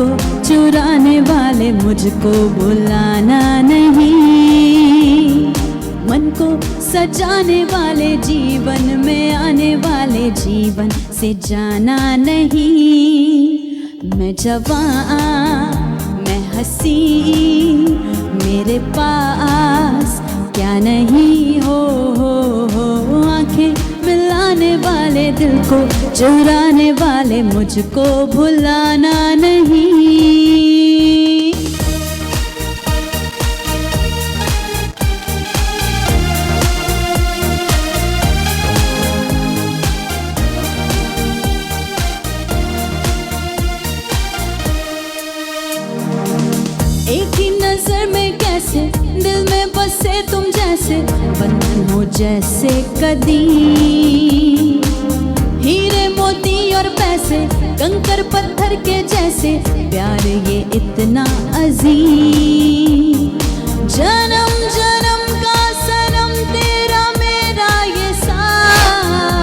को चुराने वाले मुझको बुलाना नहीं, मन को सजाने वाले जीवन में आने वाले जीवन से जाना नहीं। मैं जवान मैं हंसी, मेरे पास क्या नहीं हो आंखें मिलाने वाले दिल को चुराने वाले मुझको भुलाना नहीं। एक ही नजर में कैसे दिल में बसे तुम जैसे, बंधन हो जैसे कदी, हीरे मोती और पैसे कंकर पत्थर के जैसे, प्यार ये इतना अजीम। जन्म जन्म का सनम तेरा मेरा ये साथ,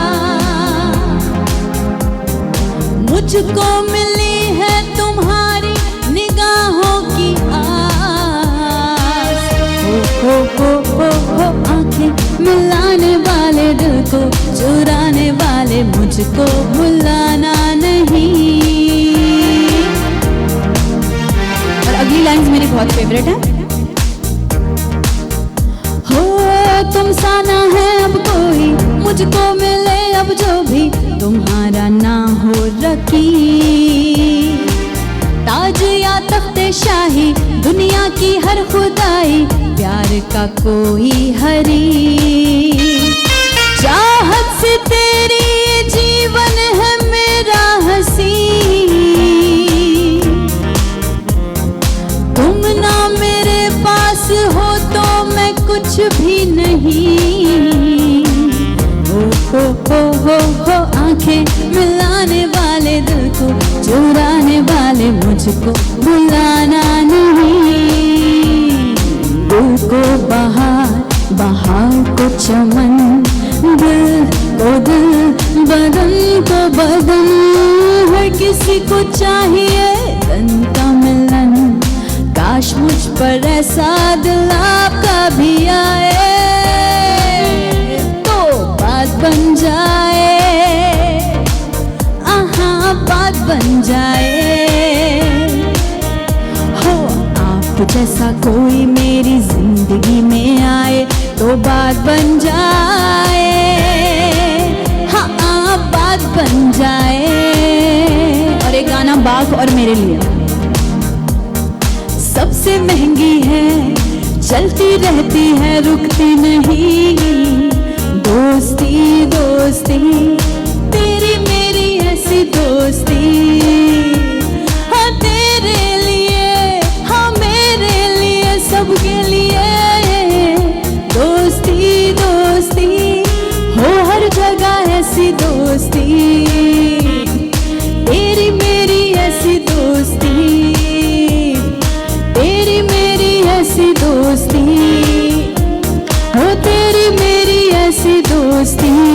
मुझको मिली है तुम्हारी निगाहों की आस। हो आंखें मिलाने वाले दिल को चुराने वाले मुझको भुलाना नहीं। और अगली लाइन्स मेरी बहुत फेवरेट है। हो तुम सा ना है अब कोई, मुझको मिले अब जो भी तुम्हारा ना हो रखी, ताज या तख्ते शाही दुनिया की हर खुदाई, प्यार का कोई हरी। चाहत से तेरी ये जीवन है मेरा हंसी, तुम ना मेरे पास हो तो मैं कुछ भी नहीं। हो आंखें मिलाने वाले दिल को चुराने वाले मुझको भुलाना नहीं। दिल को बहार बहार को चमन, दिल को दिल बदन को बदन, हर किसी को चाहिए तन का मिलन। काश मुझ पर ऐसा दिल आपका भी आए तो बात बन जाए, आहा बात बन जाए। हो आप जैसा कोई मेरी जिंदगी में आए तो बात बन जाए, हाँ बात बन जाए। और एक गाना बाग और मेरे लिए। सबसे महंगी है चलती रहती है रुकती नहीं, दोस्ती दोस्ती तेरी मेरी ऐसी दोस्ती। हाँ तेरे लिए हाँ मेरे लिए सबके लिए दोस्ती दोस्ती हो हर जगह ऐसी दोस्ती, तेरी मेरी ऐसी दोस्ती, तेरी मेरी ऐसी दोस्ती हो तेरी मेरी ऐसी दोस्ती।